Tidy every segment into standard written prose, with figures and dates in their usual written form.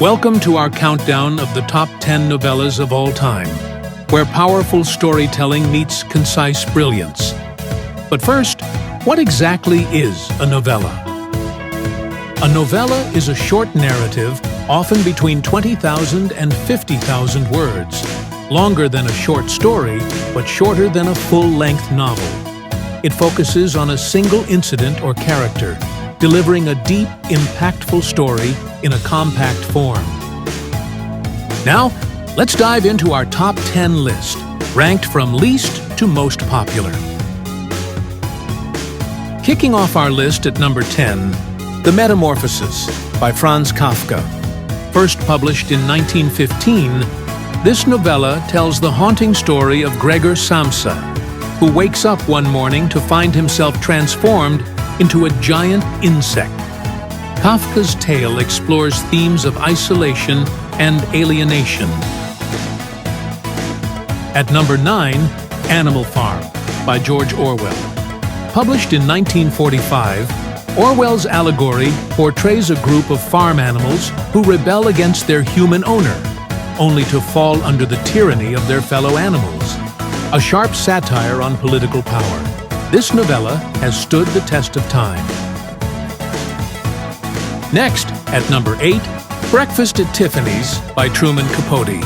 Welcome to our countdown of the top 10 novellas of all time, where powerful storytelling meets concise brilliance. But first, what exactly is a novella? A novella is a short narrative, often between 20,000 and 50,000 words, longer than a short story, but shorter than a full-length novel. It focuses on a single incident or character, delivering a deep, impactful story in a compact form. Now, let's dive into our top 10 list, ranked from least to most popular. Kicking off our list at number 10, The Metamorphosis by Franz Kafka. First published in 1915, this novella tells the haunting story of Gregor Samsa, who wakes up one morning to find himself transformed into a giant insect. Kafka's tale explores themes of isolation and alienation. At number 9, Animal Farm by George Orwell. Published in 1945, Orwell's allegory portrays a group of farm animals who rebel against their human owner, only to fall under the tyranny of their fellow animals. A sharp satire on political power, this novella has stood the test of time. Next, at number 8, Breakfast at Tiffany's by Truman Capote.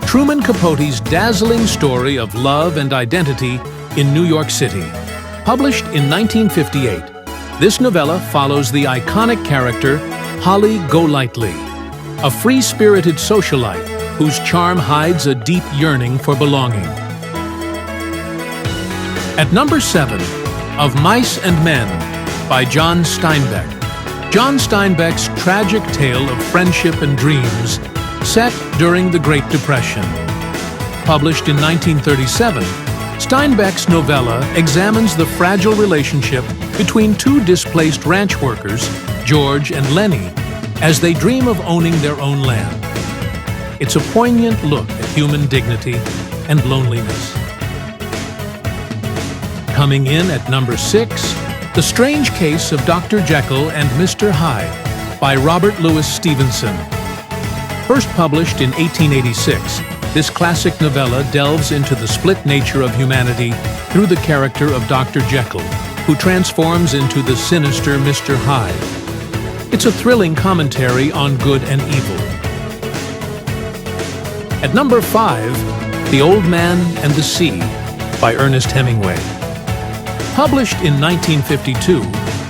Truman Capote's dazzling story of love and identity in New York City. Published in 1958, this novella follows the iconic character Holly Golightly, a free-spirited socialite whose charm hides a deep yearning for belonging. At number 7, Of Mice and Men by John Steinbeck. John Steinbeck's tragic tale of friendship and dreams set during the Great Depression. Published in 1937, Steinbeck's novella examines the fragile relationship between two displaced ranch workers, George and Lenny, as they dream of owning their own land. It's a poignant look at human dignity and loneliness. Coming in at number 6, The Strange Case of Dr. Jekyll and Mr. Hyde by Robert Louis Stevenson. First published in 1886, this classic novella delves into the split nature of humanity through the character of Dr. Jekyll, who transforms into the sinister Mr. Hyde. It's a thrilling commentary on good and evil. At number 5, The Old Man and the Sea by Ernest Hemingway. Published in 1952,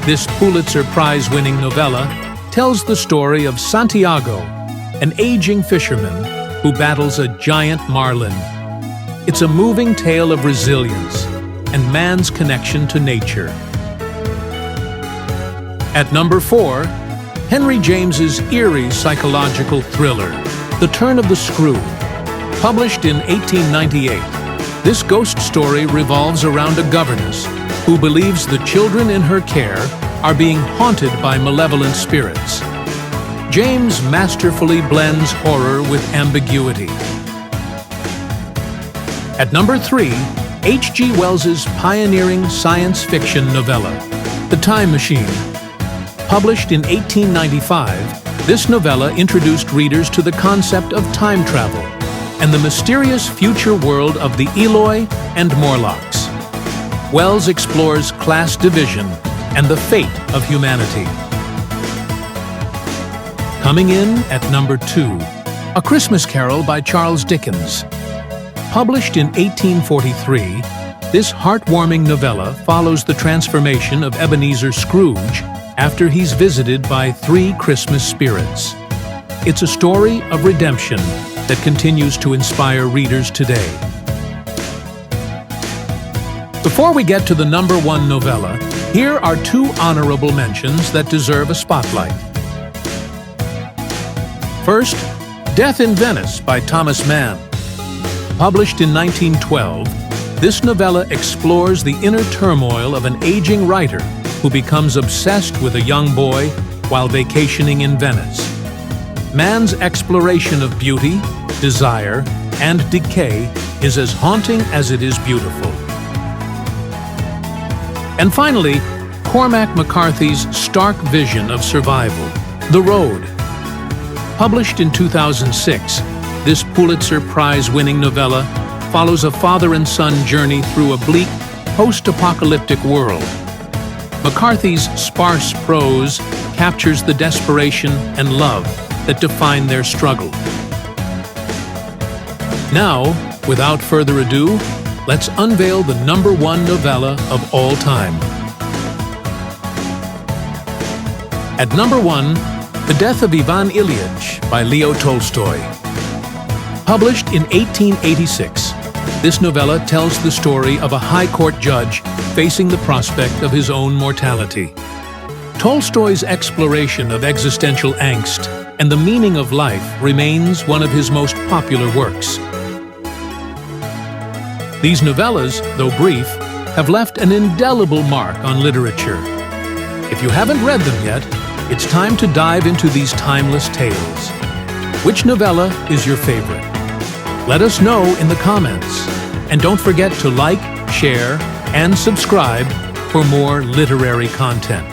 this Pulitzer Prize-winning novella tells the story of Santiago, an aging fisherman who battles a giant marlin. It's a moving tale of resilience and man's connection to nature. At number 4, Henry James's eerie psychological thriller, The Turn of the Screw. Published in 1898, this ghost story revolves around a governess who believes the children in her care are being haunted by malevolent spirits. James masterfully blends horror with ambiguity. At number 3, H.G. Wells's pioneering science fiction novella, The Time Machine. Published in 1895, this novella introduced readers to the concept of time travel and the mysterious future world of the Eloi and Morlocks. Wells explores class division and the fate of humanity. Coming in at number 2, A Christmas Carol by Charles Dickens. Published in 1843, this heartwarming novella follows the transformation of Ebenezer Scrooge after he's visited by 3 Christmas spirits. It's a story of redemption that continues to inspire readers today. Before we get to the number 1 novella, here are 2 honorable mentions that deserve a spotlight. First, Death in Venice by Thomas Mann. Published in 1912, this novella explores the inner turmoil of an aging writer who becomes obsessed with a young boy while vacationing in Venice. Mann's exploration of beauty, desire, and decay is as haunting as it is beautiful. And finally, Cormac McCarthy's stark vision of survival, The Road. Published in 2006, this Pulitzer Prize-winning novella follows a father and son journey through a bleak, post-apocalyptic world. McCarthy's sparse prose captures the desperation and love that define their struggle. Now, without further ado, let's unveil the #1 novella of all time. At #1, The Death of Ivan Ilyich by Leo Tolstoy. Published in 1886, this novella tells the story of a high court judge facing the prospect of his own mortality. Tolstoy's exploration of existential angst and the meaning of life remains one of his most popular works. These novellas, though brief, have left an indelible mark on literature. If you haven't read them yet, it's time to dive into these timeless tales. Which novella is your favorite? Let us know in the comments. And don't forget to like, share, and subscribe for more literary content.